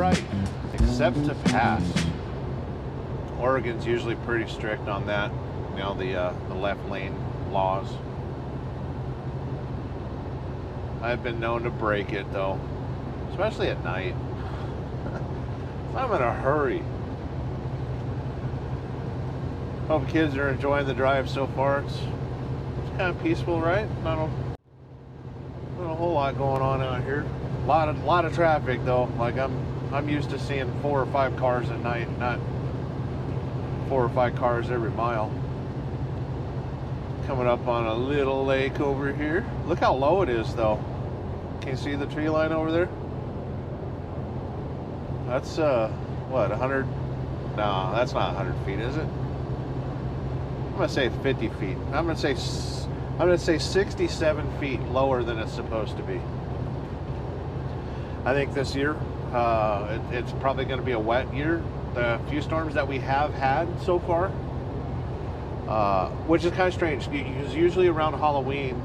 right, except to pass. Oregon's usually pretty strict on that, you know, the left lane laws. I've been known to break it though, especially at night. I'm in a hurry. Hope kids are enjoying the drive so far. It's kind of peaceful, right? Not a whole lot going on out here. A lot of traffic though. Like I'm used to seeing 4 or 5 cars at night, not 4 or 5 cars every mile. Coming up on a little lake over here. Look how low it is though. Can you see the tree line over there? That's what, 100? No, that's not 100 feet, is it? I'm gonna say 50 feet. I'm gonna say 67 feet lower than it's supposed to be. I think this year it's probably going to be a wet year. The few storms that we have had so far, which is kind of strange because usually around Halloween,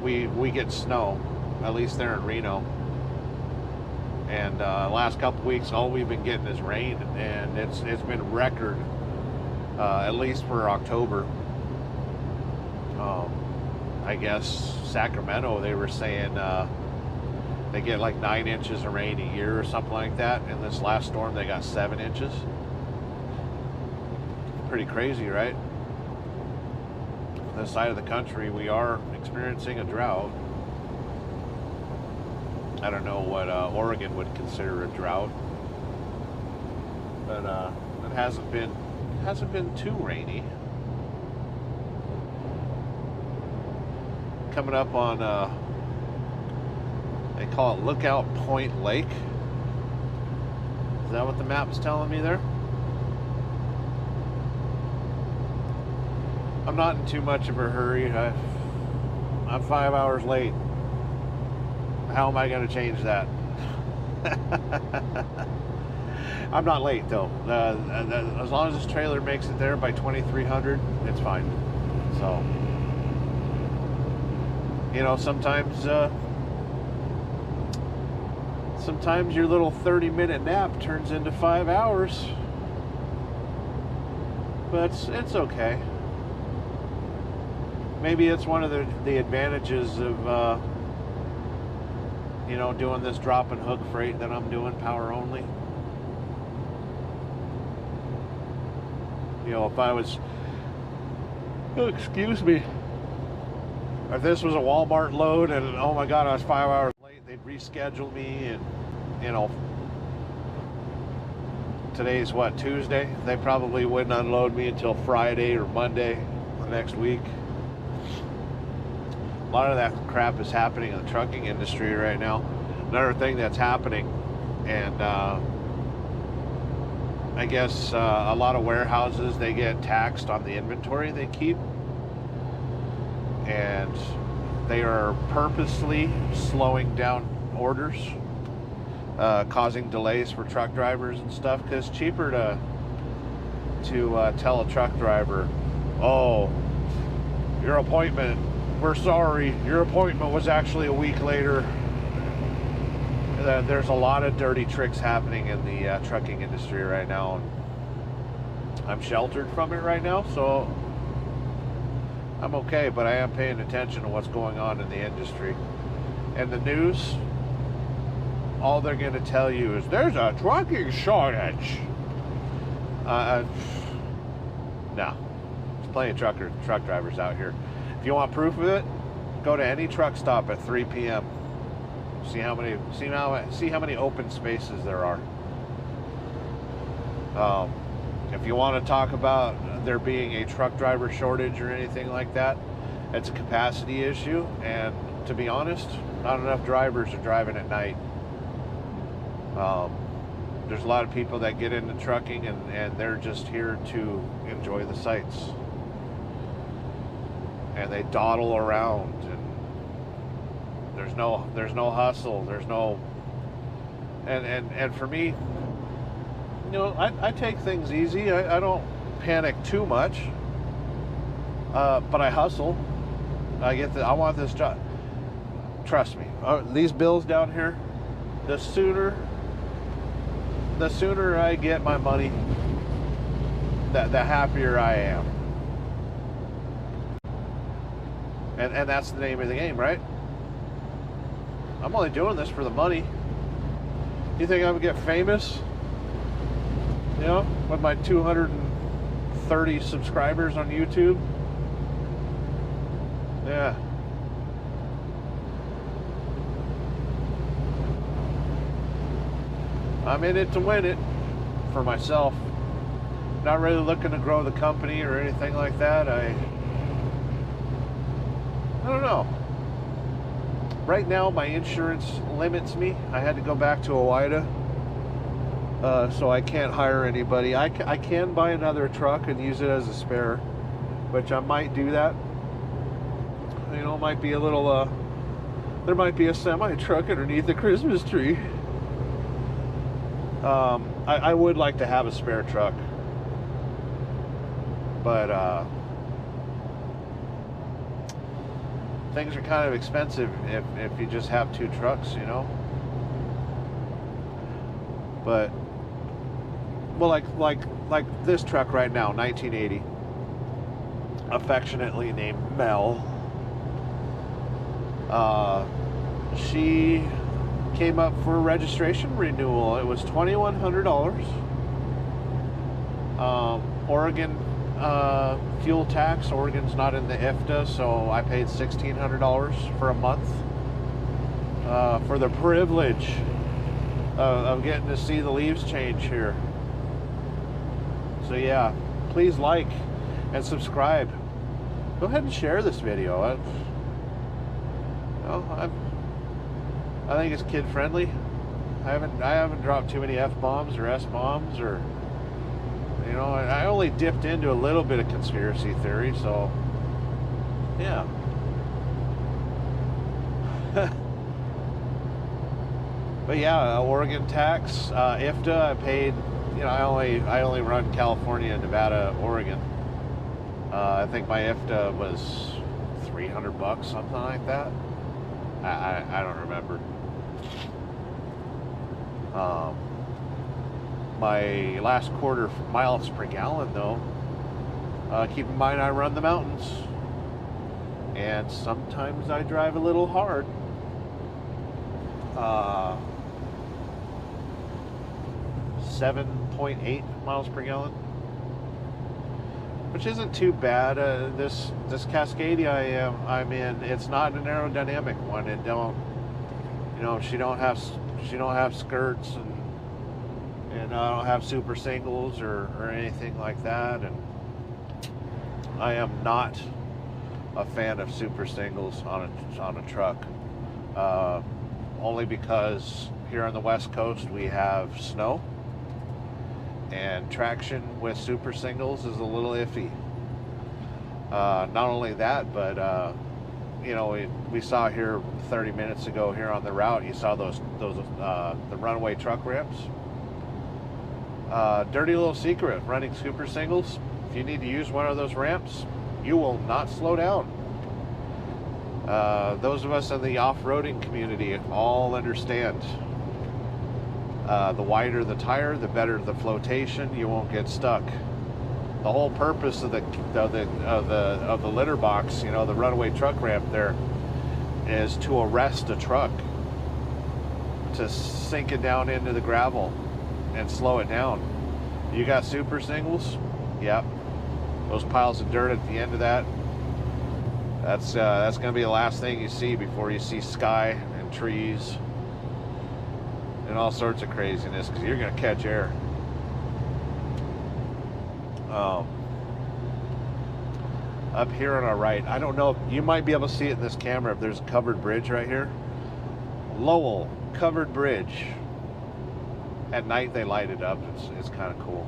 we get snow, at least there in Reno. And last couple weeks, all we've been getting is rain, and it's been record, at least for October. I guess Sacramento, they were saying they get like 9 inches of rain a year or something like that. In this last storm, they got 7 inches. Pretty crazy, right? This side of the country, we are experiencing a drought. I don't know what Oregon would consider a drought, but it hasn't been too rainy. Coming up on they call it Lookout Point Lake. Is that what the map is telling me there? I'm not in too much of a hurry. I'm 5 hours late. How am I going to change that? I'm not late though. As long as this trailer makes it there by 2300, it's fine. So, you know, sometimes your little 30-minute nap turns into 5 hours. But it's okay. Maybe it's one of the advantages of you know, doing this drop and hook freight that I'm doing, power only. You know, if I was, oh, excuse me, if this was a Walmart load and oh my God, I was 5 hours late, they'd reschedule me, and you know, today's what, Tuesday? They probably wouldn't unload me until Friday or Monday the next week. A lot of that crap is happening in the trucking industry right now. Another thing that's happening, and I guess a lot of warehouses, they get taxed on the inventory they keep, and they are purposely slowing down orders, causing delays for truck drivers and stuff, because it's cheaper to tell a truck driver, oh, your appointment, we're sorry, your appointment was actually a week later. There's a lot of dirty tricks happening in the trucking industry right now. I'm sheltered from it right now, so I'm okay, but I am paying attention to what's going on in the industry. And the news, all they're going to tell you is there's a trucking shortage. No, there's plenty of truck drivers out here. If you want proof of it, go to any truck stop at 3 p.m. See how many open spaces there are. If you want to talk about there being a truck driver shortage or anything like that, it's a capacity issue, and to be honest, not enough drivers are driving at night. There's a lot of people that get into trucking and they're just here to enjoy the sights. And they dawdle around, and there's no hustle, there's no, and for me, you know, I take things easy. I don't panic too much, but I hustle. I want this job. Trust me, these bills down here, the sooner I get my money, the happier I am. And that's the name of the game, right? I'm only doing this for the money. You think I'm gonna get famous? You know, with my 230 subscribers on YouTube? Yeah. I'm in it to win it for myself. Not really looking to grow the company or anything like that. I don't know. Right now, my insurance limits me. I had to go back to OOIDA, so I can't hire anybody. I can buy another truck and use it as a spare, which I might do that. You know, it might be a little, there might be a semi-truck underneath the Christmas tree. I would like to have a spare truck, but things are kind of expensive if you just have two trucks, you know. But well, like this truck right now, 1980, affectionately named Mel. She came up for registration renewal. It was $2,100. Oregon fuel tax. Oregon's not in the IFTA, so I paid $1,600 for a month for the privilege of getting to see the leaves change here. So yeah, please like and subscribe. Go ahead and share this video. I think it's kid friendly. I haven't dropped too many F-bombs or S-bombs, or, you know, I only dipped into a little bit of conspiracy theory, so yeah. But yeah, Oregon tax, IFTA, I paid, you know, I only run California, Nevada, Oregon. I think my IFTA was $300, something like that. I don't remember. My last quarter miles per gallon, though, keep in mind I run the mountains, and sometimes I drive a little hard. 7.8 miles per gallon, which isn't too bad. This Cascadia I'm in, it's not an aerodynamic one. It don't, you know, she don't have skirts, and I don't have super singles or anything like that. And I am not a fan of super singles on a truck, only because here on the West Coast we have snow, and traction with super singles is a little iffy. Not only that, but you know, we saw here 30 minutes ago here on the route, you saw those the runaway truck ramps. Dirty little secret, running super singles, if you need to use one of those ramps, you will not slow down. Those of us in the off-roading community all understand. The wider the tire, the better the flotation. You won't get stuck. The whole purpose of the litter box, you know, the runaway truck ramp there, is to arrest a truck, to sink it down into the gravel and slow it down. You got super singles, yep. Those piles of dirt at the end of that, that's going to be the last thing you see before you see sky and trees and all sorts of craziness, because you're going to catch air. Up here on our right, I don't know if you might be able to see it in this camera, if there's a covered bridge right here. Lowell covered bridge. At night they light it up. It's kind of cool.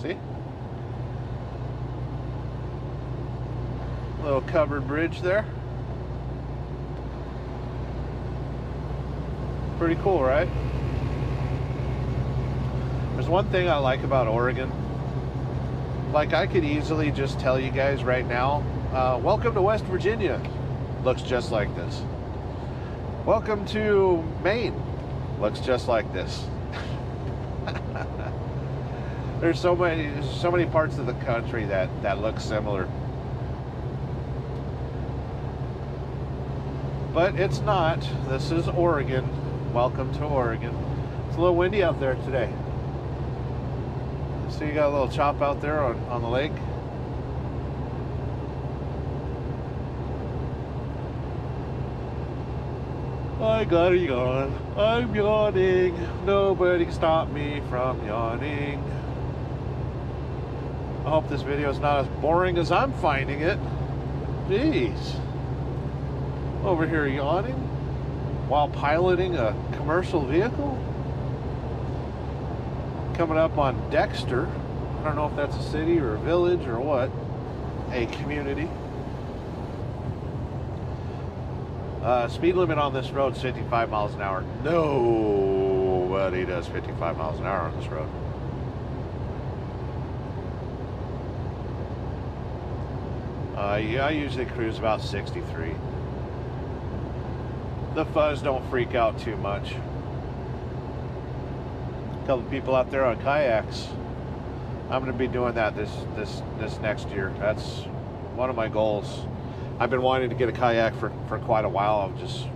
See? Little covered bridge there. Pretty cool, right? There's one thing I like about Oregon. Like, I could easily just tell you guys right now, welcome to West Virginia. Looks just like this. Welcome to Maine. Looks just like this. There's so many parts of the country that look similar. But it's not. This is Oregon. Welcome to Oregon. It's a little windy out there today. So you got a little chop out there on the lake. I got a yawn. I'm yawning. Nobody can stop me from yawning. I hope this video is not as boring as I'm finding it. Jeez. Over here yawning while piloting a commercial vehicle. Coming up on Dexter. I don't know if that's a city or a village or what. A community. Speed limit on this road is 55 miles an hour. Nobody does 55 miles an hour on this road. Yeah, I usually cruise about 63. The fuzz don't freak out too much. A couple people out there on kayaks. I'm going to be doing that this next year. That's one of my goals. I've been wanting to get a kayak for quite a while. I've just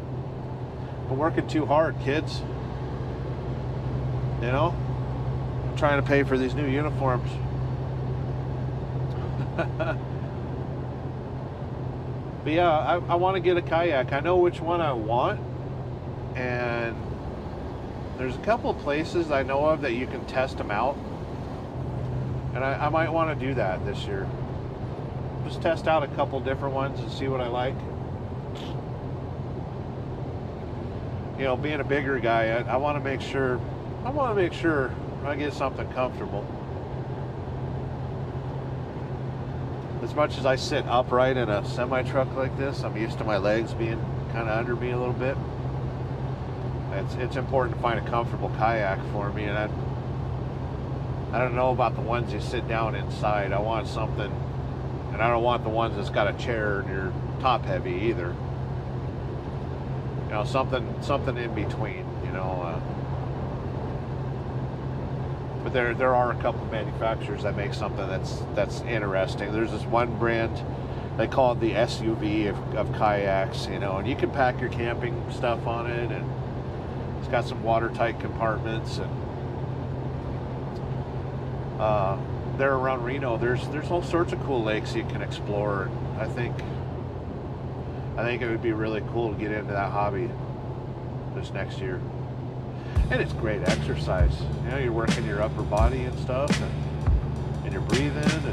been working too hard, kids. You know? I'm trying to pay for these new uniforms. But yeah, I want to get a kayak. I know which one I want. And there's a couple of places I know of that you can test them out. And I might want to do that this year. Just test out a couple different ones and see what I like. you know, being a bigger guy, I want to make sure I get something comfortable. As much as I sit upright in a semi truck like this, I'm used to my legs being kind of under me a little bit. It's important to find a comfortable kayak for me, and I don't know about the ones you sit down inside. I want something, and I don't want the ones that's got a chair and you're top heavy either. You know, something in between. You know, but there are a couple manufacturers that make something that's interesting. There's this one brand, they call it the SUV of kayaks. You know, and you can pack your camping stuff on it, and it's got some watertight compartments. And there around Reno, there's all sorts of cool lakes you can explore. And I think it would be really cool to get into that hobby this next year. And it's great exercise. You know, you're working your upper body and stuff, and you're breathing, and